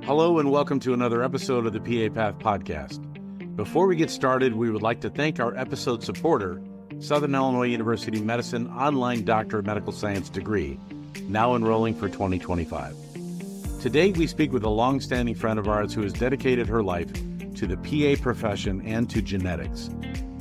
Hello and welcome to another episode of the PA Path Podcast. Before we get started, we would like to thank our episode supporter, Southern Illinois University Medicine Online Doctor of Medical Science degree, now enrolling for 2025. Today, we speak with a long-standing friend of ours who has dedicated her life to the PA profession and to genetics.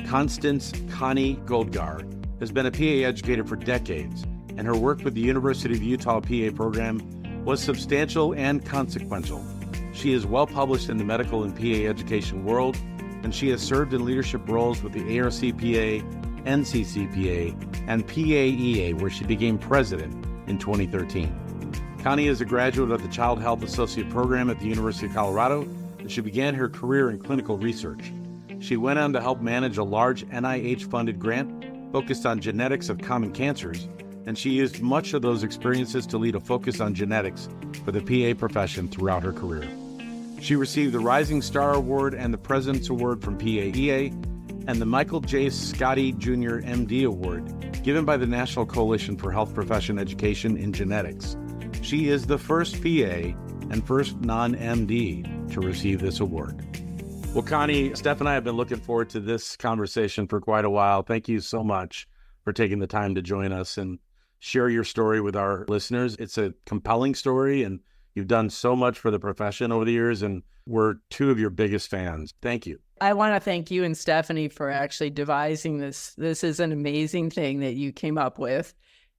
Constance Goldgar has been a PA educator for decades, and her work with the University of Utah PA program was substantial and consequential. She is well published in the medical and PA education world, and she has served in leadership roles with the ARCPA, NCCPA, and PAEA, where she became president in 2013. Connie is a graduate of the Child Health Associate Program at the University of Colorado, and she began her career in clinical research. She went on to help manage a large NIH-funded grant focused on genetics of common cancers, and she used much of those experiences to lead a focus on genetics for the PA profession throughout her career. She received the Rising Star Award and the President's Award from PAEA and the Michael J. Scotty Jr. MD Award given by the National Coalition for Health Profession Education in Genetics. She is the first PA and first non-MD to receive this award. Well, Connie, Steph and I have been looking forward to this conversation for quite a while. Thank you so much for taking the time to join us and share your story with our listeners. It's a compelling story, and you've done so much for the profession over the years, and we're two of your biggest fans. Thank you. I want to thank you and Stephanie for actually devising this. This is an amazing thing that you came up with.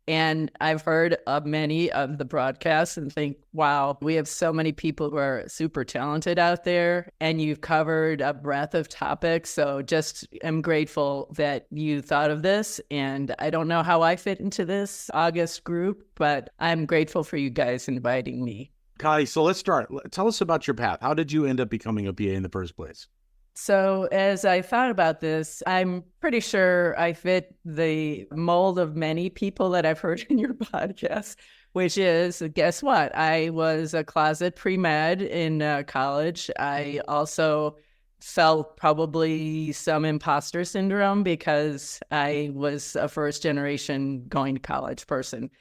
And I've heard of many of the broadcasts and think, wow, we have so many people who are super talented out there, and you've covered a breadth of topics. So just am grateful that you thought of this. And I don't know how I fit into this August group, but I'm grateful for you guys inviting me. Connie, so let's start. Tell us about your path. How did you end up becoming a PA in the first place? So as I thought about this, I'm pretty sure I fit the mold of many people that I've heard in your podcast, which is, guess what? I was a closet pre-med in college. I also felt probably some imposter syndrome because I was a first generation going to college person.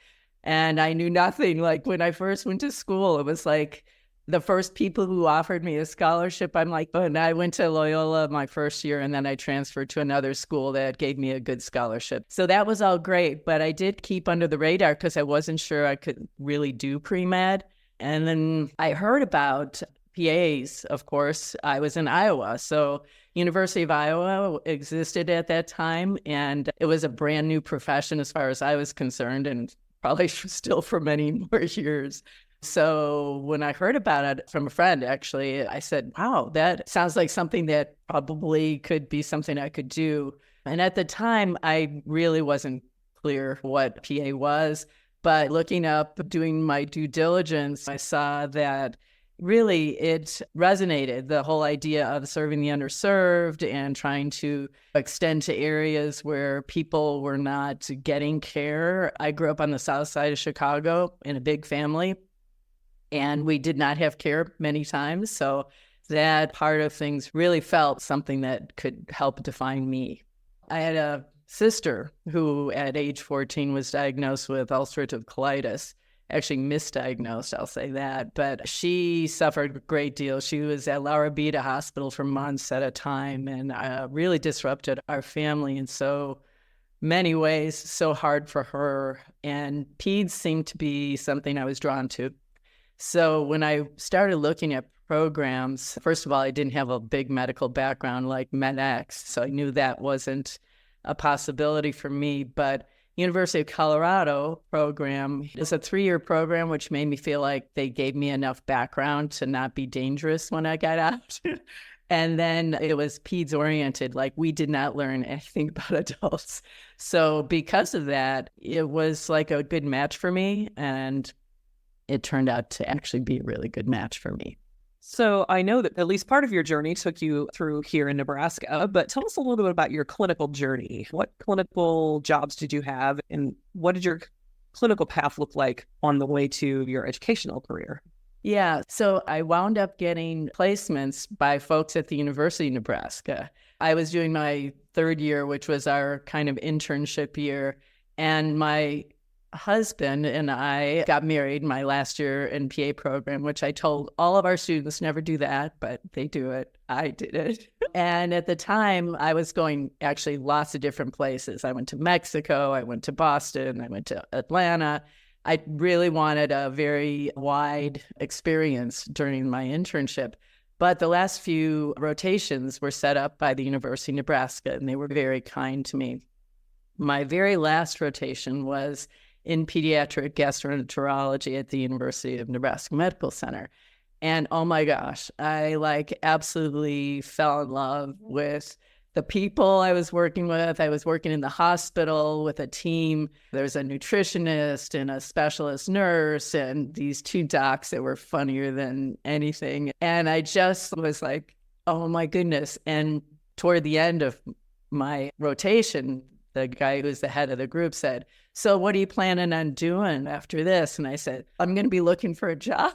And I knew nothing. Like when I first went to school, it was like, the first people who offered me a scholarship, I'm like, oh, and I went to Loyola my first year, and then I transferred to another school that gave me a good scholarship. So that was all great, but I did keep under the radar because I wasn't sure I could really do pre-med. And then I heard about PAs, of course. I was in Iowa, so University of Iowa existed at that time, and it was a brand new profession as far as I was concerned, and probably still for many more years. So when I heard about it from a friend, actually, I said, wow, that sounds like something that probably could be something I could do. And at the time, I really wasn't clear what PA was. But looking up, doing my due diligence, I saw that really it resonated, the whole idea of serving the underserved and trying to extend to areas where people were not getting care. I grew up on the south side of Chicago in a big family, and we did not have care many times. So that part of things really felt something that could help define me. I had a sister who at age 14 was diagnosed with ulcerative colitis, actually misdiagnosed, I'll say that, but she suffered a great deal. She was at Laura Beta Hospital for months at a time and really disrupted our family in so many ways, so hard for her. And peds seemed to be something I was drawn to. So when I started looking at programs, first of all, I didn't have a big medical background like MedX, so I knew that wasn't a possibility for me. But University of Colorado program is a 3-year program, which made me feel like they gave me enough background to not be dangerous when I got out. And then it was peds oriented, like we did not learn anything about adults. So because of that, it was like a good match for me, and it turned out to actually be a really good match for me. So I know that at least part of your journey took you through here in Nebraska, but tell us a little bit about your clinical journey. What clinical jobs did you have, and what did your clinical path look like on the way to your educational career? Yeah, so I wound up getting placements by folks at the University of Nebraska. I was doing my third year, which was our kind of internship year, and my husband and I got married my last year in PA program, which I told all of our students never do that, but they do it. I did it. And at the time, I was going actually lots of different places. I went to Mexico, I went to Boston, I went to Atlanta. I really wanted a very wide experience during my internship. But the last few rotations were set up by the University of Nebraska, and they were very kind to me. My very last rotation was in pediatric gastroenterology at the University of Nebraska Medical Center. And oh my gosh, I absolutely fell in love with the people I was working with. I was working in the hospital with a team. There's a nutritionist and a specialist nurse and these two docs that were funnier than anything. And I just was like, oh my goodness. And toward the end of my rotation, the guy who's the head of the group said, so what are you planning on doing after this? And I said, I'm going to be looking for a job.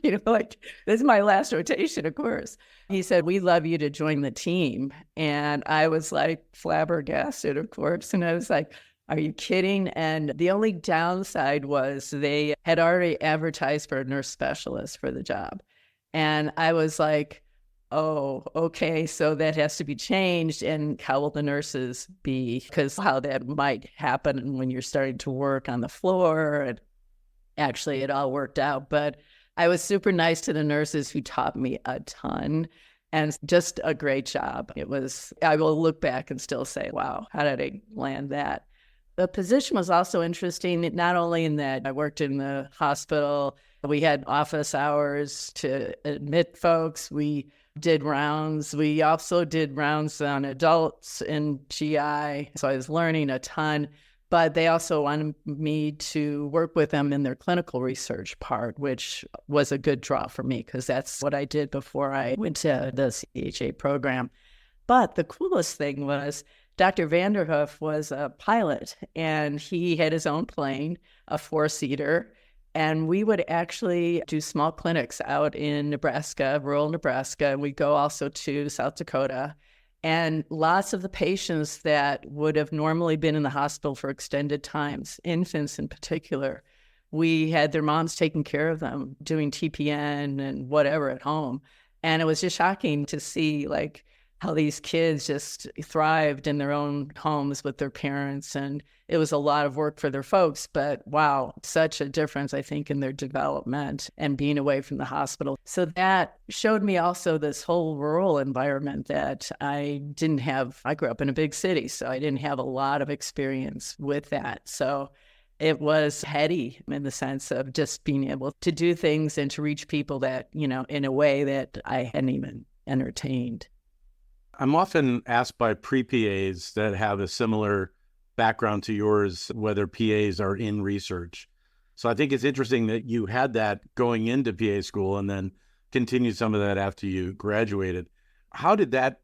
This is my last rotation, of course. He said, we'd love you to join the team. And I was like flabbergasted, of course. And I was like, are you kidding? And the only downside was they had already advertised for a nurse specialist for the job. And I was like, oh, okay, so that has to be changed. And how will the nurses be? Because how that might happen when you're starting to work on the floor. And actually, it all worked out. But I was super nice to the nurses who taught me a ton and just a great job. I will look back and still say, wow, how did I land that? The position was also interesting, not only in that I worked in the hospital, we had office hours to admit folks. We did rounds. We also did rounds on adults in GI. So I was learning a ton. But they also wanted me to work with them in their clinical research part, which was a good draw for me because that's what I did before I went to the CHA program. But the coolest thing was Dr. Vanderhoof was a pilot, and he had his own plane, a four-seater, and we would actually do small clinics out in Nebraska, rural Nebraska, and we'd go also to South Dakota. And lots of the patients that would have normally been in the hospital for extended times, infants in particular, we had their moms taking care of them, doing TPN and whatever at home. And it was just shocking to see how these kids just thrived in their own homes with their parents. And it was a lot of work for their folks, but wow, such a difference, I think, in their development and being away from the hospital. So that showed me also this whole rural environment that I didn't have. I grew up in a big city, so I didn't have a lot of experience with that. So it was heady in the sense of just being able to do things and to reach people that, in a way that I hadn't even entertained. I'm often asked by pre-PAs that have a similar background to yours, whether PAs are in research. So I think it's interesting that you had that going into PA school and then continued some of that after you graduated. How did that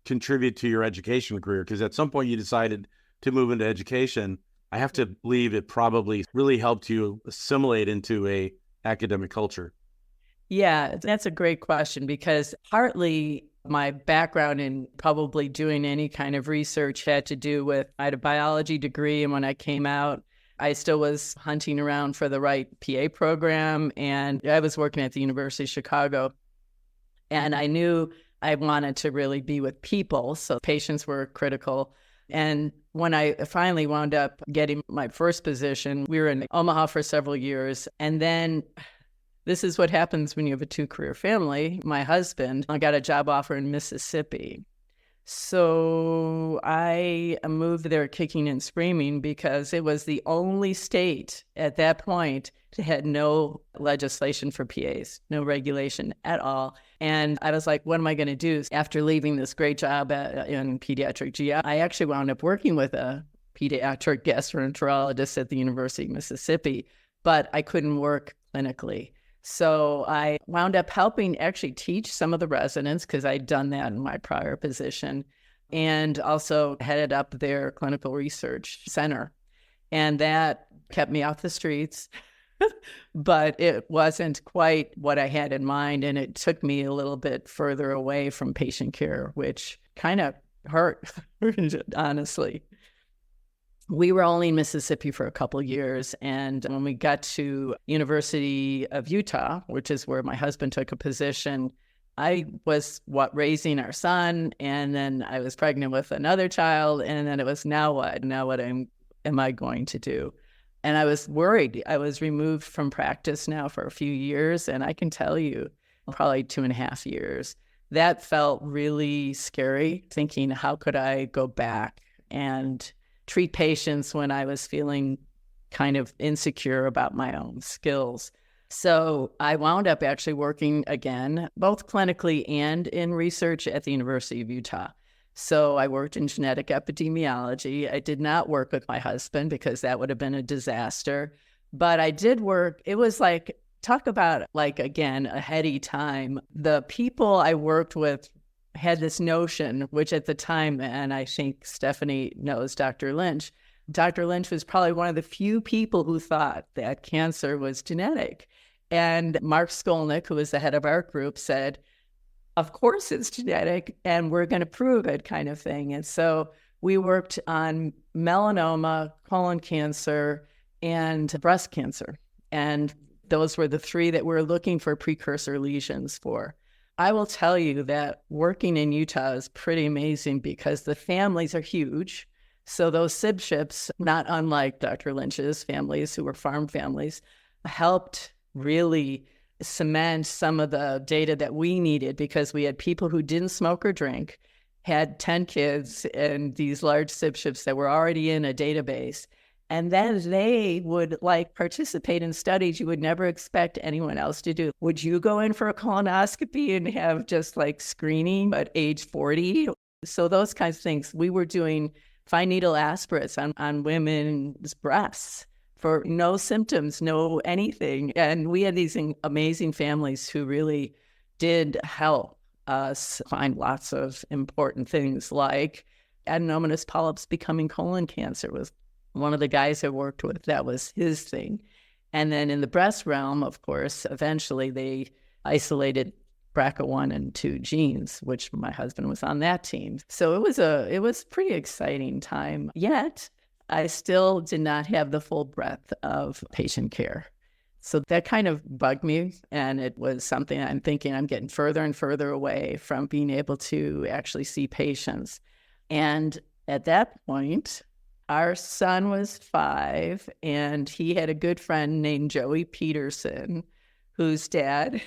contribute to your educational career? Because at some point you decided to move into education. I have to believe it probably really helped you assimilate into a academic culture. Yeah, that's a great question because partly my background in probably doing any kind of research had to do with, I had a biology degree, and when I came out, I still was hunting around for the right PA program, and I was working at the University of Chicago, and I knew I wanted to really be with people, so patients were critical. And when I finally wound up getting my first position, we were in Omaha for several years, and then this is what happens when you have a two-career family. My husband, I got a job offer in Mississippi. So I moved there kicking and screaming because it was the only state at that point that had no legislation for PAs, no regulation at all. And I was like, what am I going to do? After leaving this great job in pediatric GI, I actually wound up working with a pediatric gastroenterologist at the University of Mississippi, but I couldn't work clinically. So I wound up helping actually teach some of the residents because I'd done that in my prior position, and also headed up their clinical research center. And that kept me off the streets, but it wasn't quite what I had in mind. And it took me a little bit further away from patient care, which kind of hurt, honestly. we were only in Mississippi for a couple of years. And when we got to University of Utah, which is where my husband took a position, I was raising our son, and then I was pregnant with another child, and then it was now what? Now what am I going to do? And I was worried. I was removed from practice now for a few years, and I can tell you, probably 2.5 years. That felt really scary, thinking, how could I go back and treat patients when I was feeling kind of insecure about my own skills? So I wound up actually working again, both clinically and in research at the University of Utah. So I worked in genetic epidemiology. I did not work with my husband because that would have been a disaster. But I did work. It was like, talk about, like, again, a heady time. The people I worked with had this notion, which at the time, and I think Stephanie knows Dr. Lynch. Dr. Lynch was probably one of the few people who thought that cancer was genetic. And Mark Skolnick, who was the head of our group, said, of course it's genetic, and we're going to prove it, kind of thing. And so we worked on melanoma, colon cancer, and breast cancer. And those were the three that we're looking for precursor lesions for. I will tell you that working in Utah is pretty amazing because the families are huge. So those SIBShips, not unlike Dr. Lynch's families, who were farm families, helped really cement some of the data that we needed, because we had people who didn't smoke or drink, had 10 kids, and these large SIBShips that were already in a database. And then they would participate in studies you would never expect anyone else to do. Would you go in for a colonoscopy and have just screening at age 40? So those kinds of things. We were doing fine needle aspirates on women's breasts for no symptoms, no anything. And we had these amazing families who really did help us find lots of important things, like adenomatous polyps becoming colon cancer was one of the guys I worked with. That was his thing. And then in the breast realm, of course, eventually they isolated BRCA1 and 2 genes, which my husband was on that team. So it was a pretty exciting time. Yet I still did not have the full breadth of patient care. So that kind of bugged me. And it was something I'm thinking I'm getting further and further away from being able to actually see patients. And at that point, our son was 5, and he had a good friend named Joey Peterson, whose dad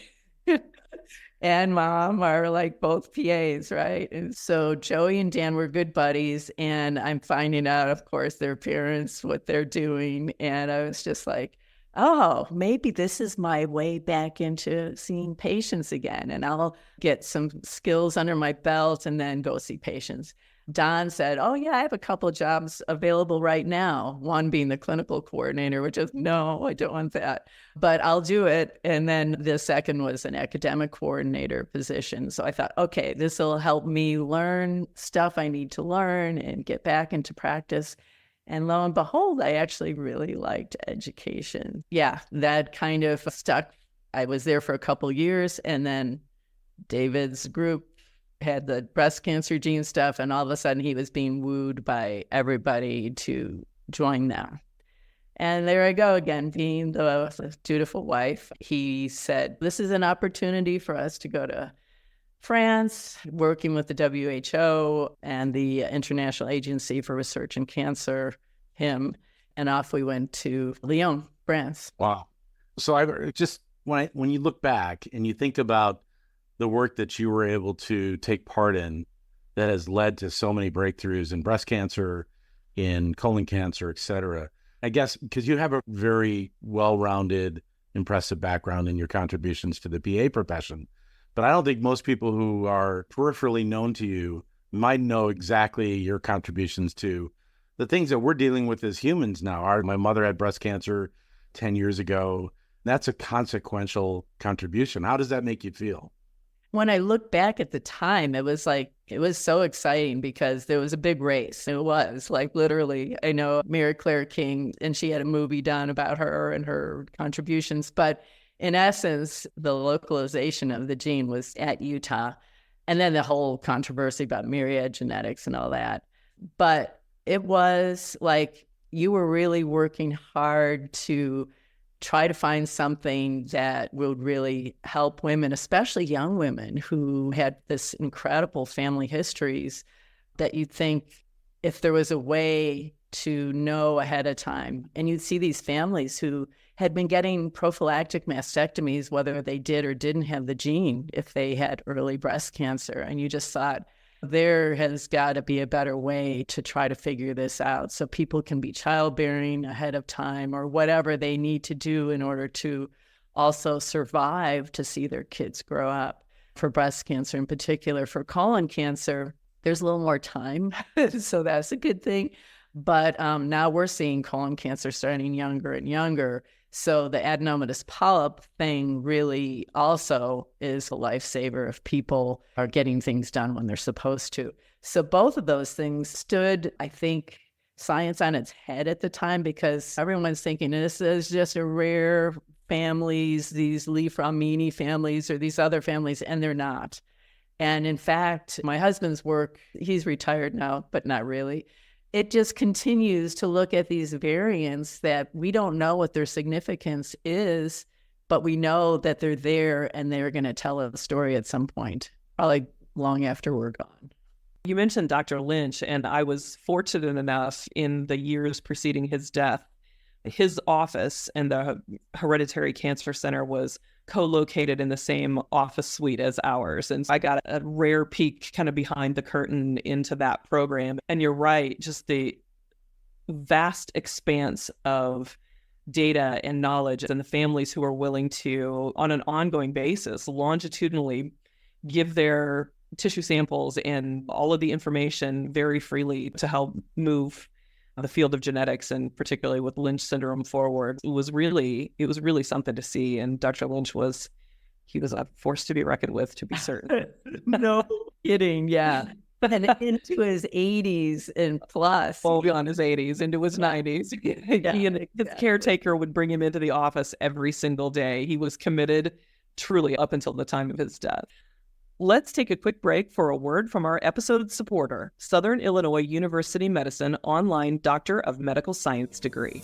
and mom are both PAs, right? And so Joey and Dan were good buddies, and I'm finding out, of course, their parents, what they're doing. And I was just like, oh, maybe this is my way back into seeing patients again, and I'll get some skills under my belt and then go see patients. Don said, oh, yeah, I have a couple of jobs available right now, one being the clinical coordinator, which is, no, I don't want that, but I'll do it. And then the second was an academic coordinator position. So I thought, okay, this will help me learn stuff I need to learn and get back into practice. And lo and behold, I actually really liked education. Yeah, that kind of stuck. I was there for a couple of years, and then David's group had the breast cancer gene stuff, and all of a sudden he was being wooed by everybody to join them. And there I go again, being the dutiful wife. He said, this is an opportunity for us to go to France, working with the WHO and the International Agency for Research in Cancer, and off we went to Lyon, France. Wow. So I just, when you look back and you think about the work that you were able to take part in that has led to so many breakthroughs in breast cancer, in colon cancer, et cetera, I guess because you have a very well-rounded, impressive background in your contributions to the PA profession, but I don't think most people who are peripherally known to you might know exactly your contributions to the things that we're dealing with as humans now. My mother had breast cancer 10 years ago. That's a consequential contribution. How does that make you feel? When I look back at the time, it was so exciting because there was a big race. It was literally, I know Mary Claire King, and she had a movie done about her and her contributions. But in essence, the localization of the gene was at Utah. And then the whole controversy about myriad genetics and all that. But it was you were really working hard to try to find something that would really help women, especially young women who had this incredible family histories, that you'd think if there was a way to know ahead of time. And you'd see these families who had been getting prophylactic mastectomies, whether they did or didn't have the gene, if they had early breast cancer. And you just thought, there has got to be a better way to try to figure this out so people can be childbearing ahead of time or whatever they need to do in order to also survive to see their kids grow up. For breast cancer in particular, for colon cancer, there's a little more time, so that's a good thing. But now we're seeing colon cancer starting younger and younger. So the adenomatous polyp thing really also is a lifesaver if people are getting things done when they're supposed to. So both of those things stood, I think, science on its head at the time, because everyone's thinking this is just a rare families, these Li-Fraumeni families or these other families, and they're not. And in fact, my husband's work, he's retired now, but not really. It just continues to look at these variants that we don't know what their significance is, but we know that they're there and they're going to tell a story at some point, probably long after we're gone. You mentioned Dr. Lynch, and I was fortunate enough in the years preceding his death, his office and the Hereditary Cancer Center was co-located in the same office suite as ours. And I got a rare peek kind of behind the curtain into that program. And you're right, just the vast expanse of data and knowledge and the families who are willing to, on an ongoing basis, longitudinally give their tissue samples and all of the information very freely to help move the field of genetics, and particularly with Lynch syndrome, forward. It was really something to see. And Dr. Lynch was a force to be reckoned with, to be certain. No kidding, yeah. And into his 80s and plus. Well, beyond his 80s, into his 90s. Yeah, He and his caretaker would bring him into the office every single day. He was committed truly up until the time of his death. Let's take a quick break for a word from our episode supporter, Southern Illinois University Medicine online Doctor of Medical Science degree.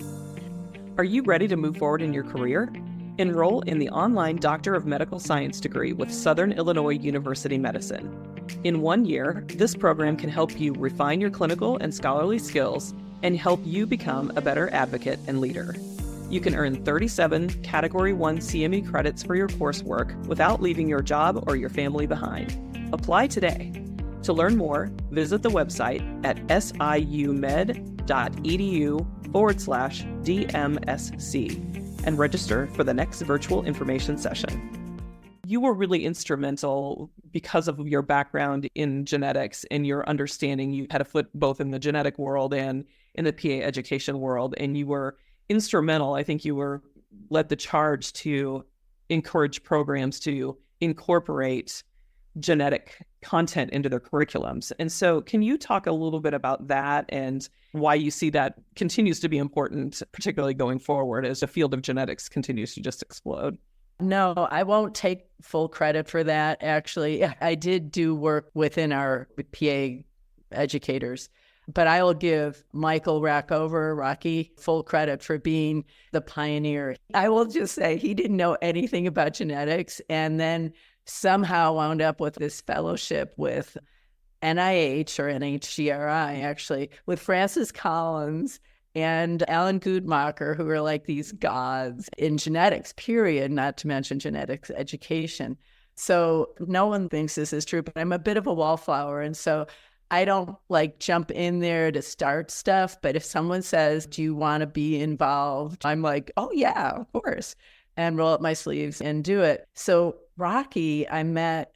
Are you ready to move forward in your career? Enroll in the online Doctor of Medical Science degree with Southern Illinois University Medicine. In 1 year, this program can help you refine your clinical and scholarly skills and help you become a better advocate and leader. You can earn 37 Category 1 CME credits for your coursework without leaving your job or your family behind. Apply today. To learn more, visit the website at siumed.edu/DMSC and register for the next virtual information session. You were really instrumental because of your background in genetics and your understanding. You had a foot both in the genetic world and in the PA education world, and you were instrumental. I think you led the charge to encourage programs to incorporate genetic content into their curriculums. And so can you talk a little bit about that and why you see that continues to be important, particularly going forward as the field of genetics continues to just explode? No, I won't take full credit for that. Actually, I did do work within our PA educators, but I will give Michael Rocky, full credit for being the pioneer. I will just say he didn't know anything about genetics and then somehow wound up with this fellowship with NIH or NHGRI, actually, with Francis Collins and Alan Guttmacher, who are like these gods in genetics, period, not to mention genetics education. So no one thinks this is true, but I'm a bit of a wallflower. And so I don't like jump in there to start stuff, but if someone says, do you want to be involved? I'm like, oh yeah, of course, and roll up my sleeves and do it. So Rocky, I met,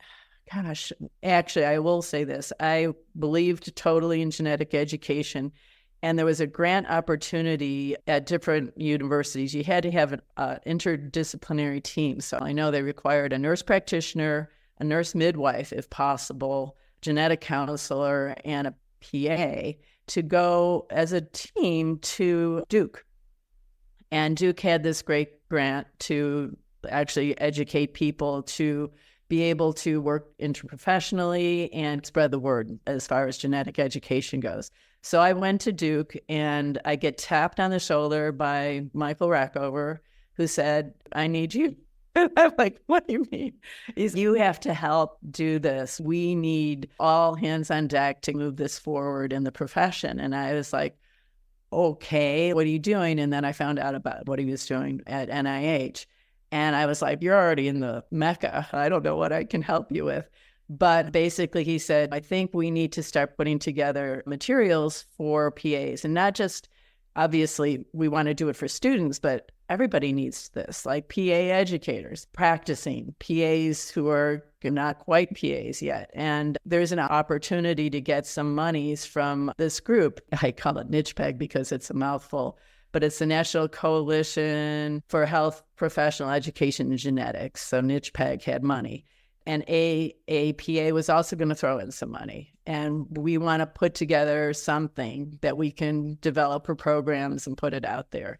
actually, I will say this. I believed totally in genetic education, and there was a grant opportunity at different universities. You had to have an interdisciplinary team. So I know they required a nurse practitioner, a nurse midwife, if possible, genetic counselor, and a PA to go as a team to Duke. And Duke had this great grant to actually educate people to be able to work interprofessionally and spread the word as far as genetic education goes. So I went to Duke and I get tapped on the shoulder by Michael Rackover, who said, I need you. And I'm like, what do you mean? He's, you have to help do this. We need all hands on deck to move this forward in the profession. And I was like, okay, what are you doing? And then I found out about what he was doing at NIH. And I was like, you're already in the Mecca. I don't know what I can help you with. But basically, he said, I think we need to start putting together materials for PAs. And not just, obviously, we want to do it for students, but everybody needs this, like PA educators, practicing, PAs who are not quite PAs yet. And there's an opportunity to get some monies from this group. I call it NICHPEG because it's a mouthful, but it's the National Coalition for Health Professional Education and Genetics. So NICHPEG had money. And AAPA was also going to throw in some money. And we want to put together something that we can develop for programs and put it out there.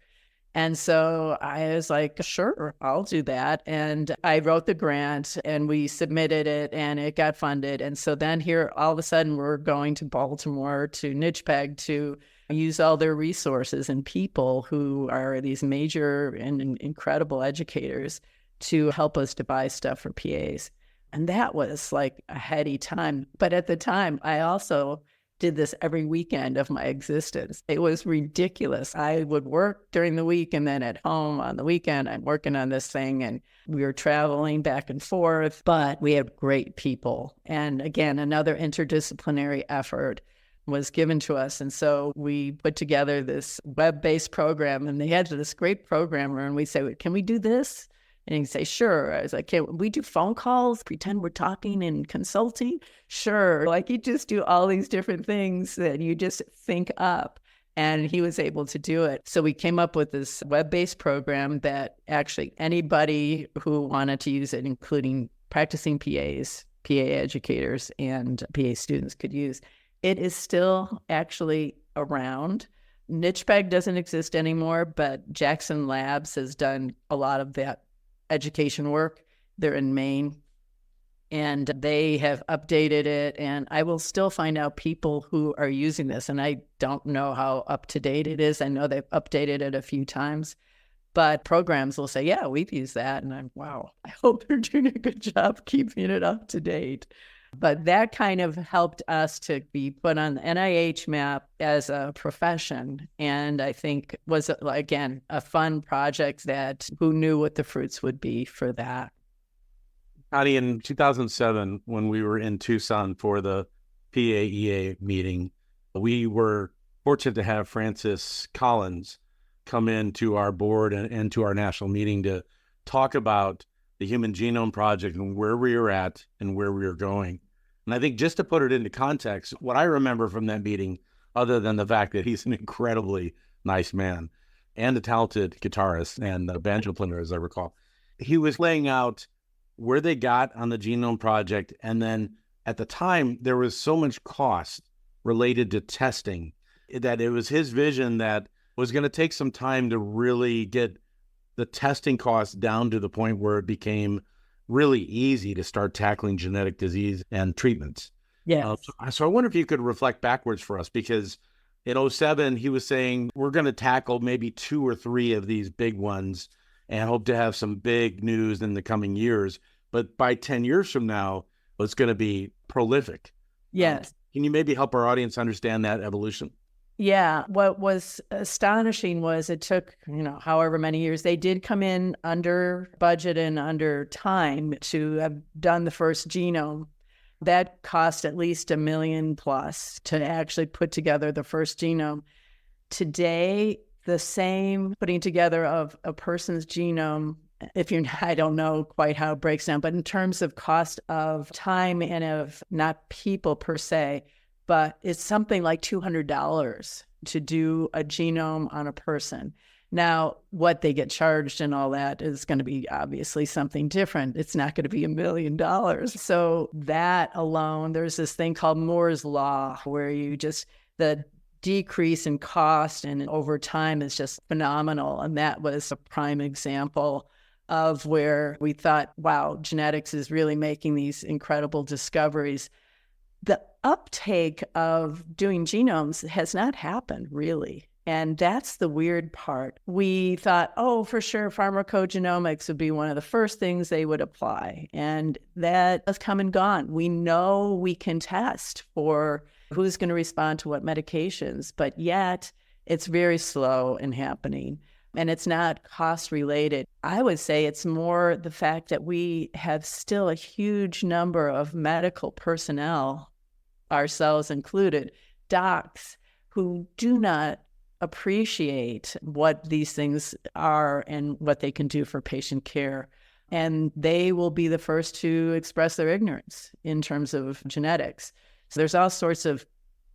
And so I was like, sure, I'll do that. And I wrote the grant and we submitted it and it got funded. And so then here, all of a sudden, we're going to Baltimore to NICHPEG to use all their resources and people who are these major and incredible educators to help us to buy stuff for PAs. And that was like a heady time. But at the time, I also did this every weekend of my existence. It was ridiculous. I would work during the week and then at home on the weekend, I'm working on this thing and we were traveling back and forth, but we had great people. And again, another interdisciplinary effort was given to us. And so we put together this web-based program and they had this great programmer and we say, can we do this? And he'd say, sure. I was like, can we do phone calls, pretend we're talking and consulting? Sure. Like you just do all these different things that you just think up. And he was able to do it. So we came up with this web-based program that actually anybody who wanted to use it, including practicing PAs, PA educators, and PA students could use. It is still actually around. NICHPEG doesn't exist anymore, but Jackson Labs has done a lot of that education work. They're in Maine and they have updated it. And I will still find out people who are using this. And I don't know how up to date it is. I know they've updated it a few times, but programs will say, yeah, we've used that. And I'm, wow, I hope they're doing a good job keeping it up to date. But that kind of helped us to be put on the NIH map as a profession. And I think was, again, a fun project that who knew what the fruits would be for that. Connie, in 2007, when we were in Tucson for the PAEA meeting, we were fortunate to have Francis Collins come into our board and to our national meeting to talk about the Human Genome Project and where we were at and where we were going. And I think just to put it into context, what I remember from that meeting, other than the fact that he's an incredibly nice man and a talented guitarist and a banjo player, as I recall, he was laying out where they got on the Genome Project. And then at the time, there was so much cost related to testing that it was his vision that was going to take some time to really get the testing costs down to the point where it became really easy to start tackling genetic disease and treatments. Yeah. So I wonder if you could reflect backwards for us, because in 2007, he was saying, we're going to tackle maybe 2 or 3 of these big ones and hope to have some big news in the coming years. But by 10 years from now, it's going to be prolific. Yes. Can you maybe help our audience understand that evolution? Yeah. What was astonishing was it took, however many years. They did come in under budget and under time to have done the first genome. That cost at least $1 million plus to actually put together the first genome. Today, the same putting together of a person's genome, I don't know quite how it breaks down, but in terms of cost of time and of not people per se, but it's something like $200 to do a genome on a person. Now, what they get charged and all that is going to be obviously something different. It's not going to be $1 million. So that alone, there's this thing called Moore's Law, where the decrease in cost and over time is just phenomenal. And that was a prime example of where we thought, wow, genetics is really making these incredible discoveries. the uptake of doing genomes has not happened really. And that's the weird part. We thought, oh, for sure, pharmacogenomics would be one of the first things they would apply. And that has come and gone. We know we can test for who's going to respond to what medications, but yet it's very slow in happening. And it's not cost related. I would say it's more the fact that we have still a huge number of medical personnel, ourselves included, docs, who do not appreciate what these things are and what they can do for patient care. And they will be the first to express their ignorance in terms of genetics. So there's all sorts of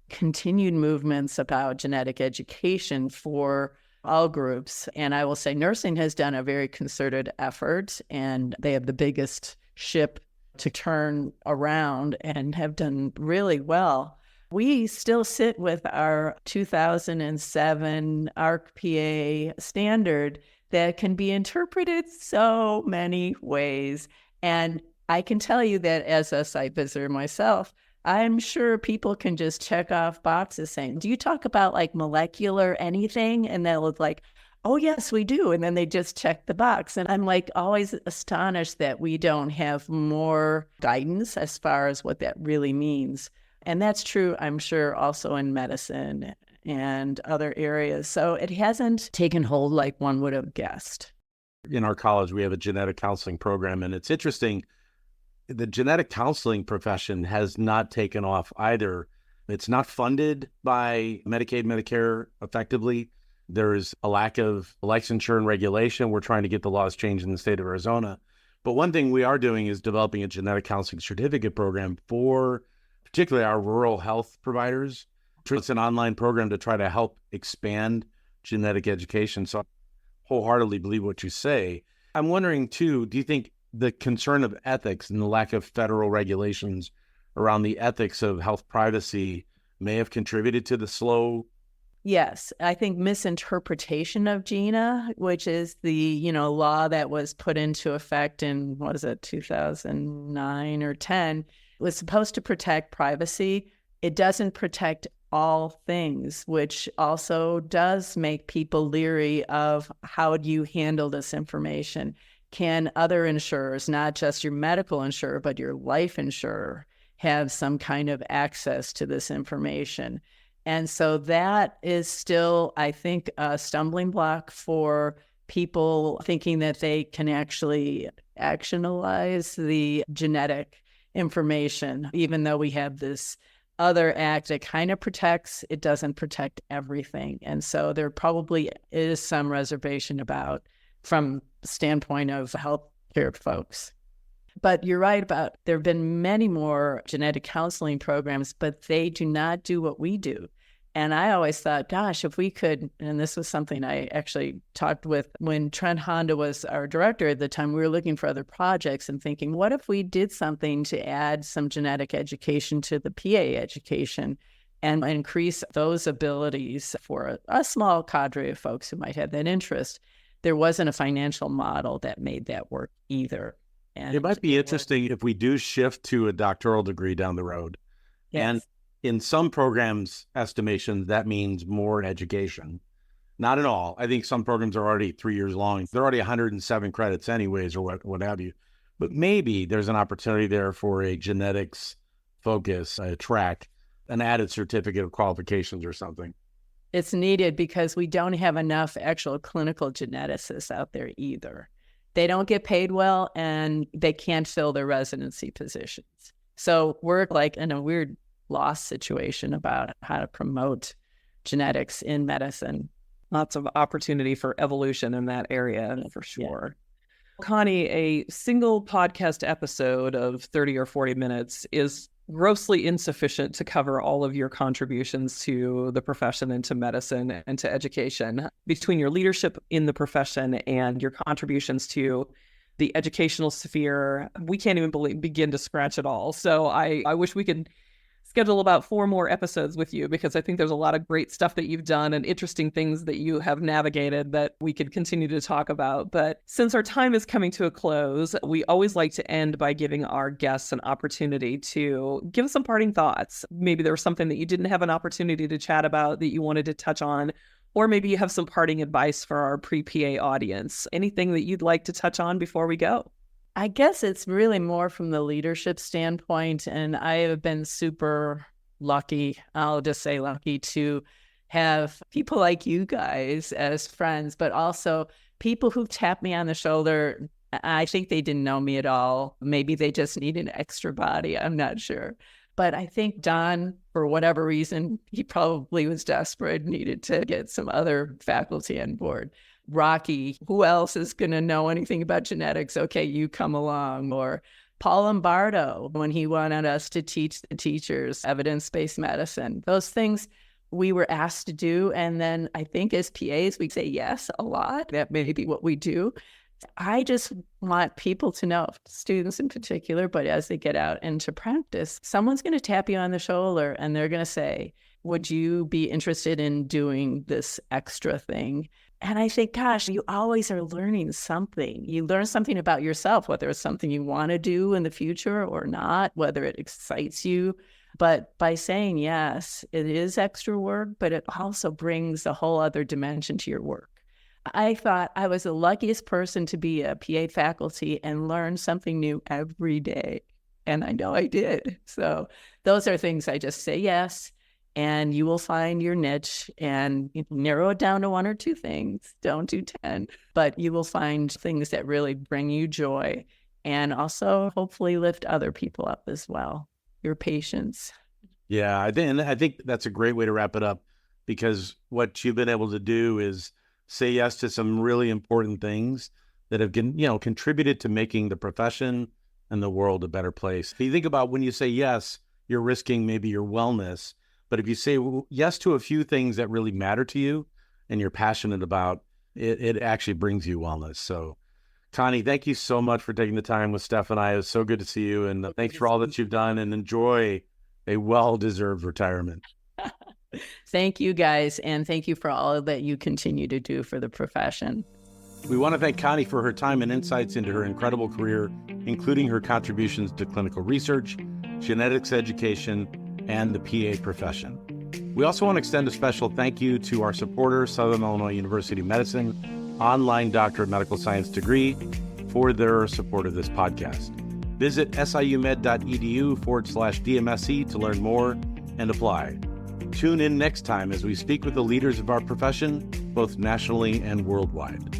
continued movements about genetic education for all groups. And I will say nursing has done a very concerted effort, and they have the biggest ship to turn around and have done really well. We still sit with our 2007 ARC-PA standard that can be interpreted so many ways. And I can tell you that as a site visitor myself, I'm sure people can just check off boxes saying, do you talk about like molecular anything? And they'll look like, oh, yes, we do. And then they just check the box. And I'm like always astonished that we don't have more guidance as far as what that really means. And that's true, I'm sure, also in medicine and other areas. So it hasn't taken hold like one would have guessed. In our college, we have a genetic counseling program, and it's interesting. The genetic counseling profession has not taken off either. It's not funded by Medicaid, Medicare effectively. There's a lack of licensure and regulation. We're trying to get the laws changed in the state of Arizona. But one thing we are doing is developing a genetic counseling certificate program for particularly our rural health providers. It's an online program to try to help expand genetic education. So I wholeheartedly believe what you say. I'm wondering too, do you think the concern of ethics and the lack of federal regulations around the ethics of health privacy may have contributed to the slow? Yes, I think misinterpretation of GINA, which is the law that was put into effect in 2009 or 10, was supposed to protect privacy. It doesn't protect all things, which also does make people leery of how do you handle this information. Can other insurers, not just your medical insurer, but your life insurer, have some kind of access to this information? And so that is still, I think, a stumbling block for people thinking that they can actually actionalize the genetic information, even though we have this other act that kind of protects, it doesn't protect everything. And so there probably is some reservation about from the standpoint of healthcare folks. But you're right about there have been many more genetic counseling programs, but they do not do what we do. And I always thought, gosh, if we could, and this was something I actually talked with when Trent Honda was our director at the time, we were looking for other projects and thinking, what if we did something to add some genetic education to the PA education and increase those abilities for a small cadre of folks who might have that interest? There wasn't a financial model that made that work either. And it might be interesting if we do shift to a doctoral degree down the road. Yes. And in some programs' estimations, that means more education. Not in all. I think some programs are already 3 years long. They're already 107 credits anyways, or what have you. But maybe there's an opportunity there for a genetics focus, a track, an added certificate of qualifications or something. It's needed because we don't have enough actual clinical geneticists out there either. They don't get paid well and they can't fill their residency positions. So we're like in a weird lost situation about how to promote genetics in medicine. Lots of opportunity for evolution in that area, for sure. Yeah. Connie, a single podcast episode of 30 or 40 minutes is grossly insufficient to cover all of your contributions to the profession and to medicine and to education. Between your leadership in the profession and your contributions to the educational sphere, we can't even begin to scratch it all. So I wish we could schedule about 4 more episodes with you, because I think there's a lot of great stuff that you've done and interesting things that you have navigated that we could continue to talk about. But since our time is coming to a close, we always like to end by giving our guests an opportunity to give us some parting thoughts. Maybe there was something that you didn't have an opportunity to chat about that you wanted to touch on, or maybe you have some parting advice for our pre-PA audience. Anything that you'd like to touch on before we go? I guess it's really more from the leadership standpoint, and I have been super lucky, I'll just say lucky, to have people like you guys as friends, but also people who tap me on the shoulder. I think they didn't know me at all. Maybe they just need an extra body. I'm not sure. But I think Don, for whatever reason, he probably was desperate, needed to get some other faculty on board. Rocky, who else is going to know anything about genetics? Okay, you come along. Or Paul Lombardo, when he wanted us to teach the teachers evidence-based medicine. Those things we were asked to do. And then I think as PAs, we say yes a lot. That may be what we do. I just want people to know, students in particular, but as they get out into practice, someone's going to tap you on the shoulder and they're going to say, would you be interested in doing this extra thing? And I think, gosh, you always are learning something. You learn something about yourself, whether it's something you want to do in the future or not, whether it excites you. But by saying yes, it is extra work, but it also brings a whole other dimension to your work. I thought I was the luckiest person to be a PA faculty and learn something new every day. And I know I did. So those are things I just say yes. And you will find your niche and narrow it down to 1 or 2 things. Don't do 10. But you will find things that really bring you joy and also hopefully lift other people up as well. Your patience. Yeah, I think that's a great way to wrap it up, because what you've been able to do is say yes to some really important things that have contributed to making the profession and the world a better place. If you think about when you say yes, you're risking maybe your wellness. But if you say yes to a few things that really matter to you and you're passionate about, it actually brings you wellness. So, Connie, thank you so much for taking the time with Steph and I. It was so good to see you. And thanks for all that you've done, and enjoy a well-deserved retirement. Thank you, guys. And thank you for all that you continue to do for the profession. We want to thank Connie for her time and insights into her incredible career, including her contributions to clinical research, genetics education, and the PA profession. We also want to extend a special thank you to our supporter, Southern Illinois University Medicine online Doctor of Medical Science degree, for their support of this podcast. Visit siumed.edu/DMSC to learn more and apply. Tune in next time as we speak with the leaders of our profession, both nationally and worldwide.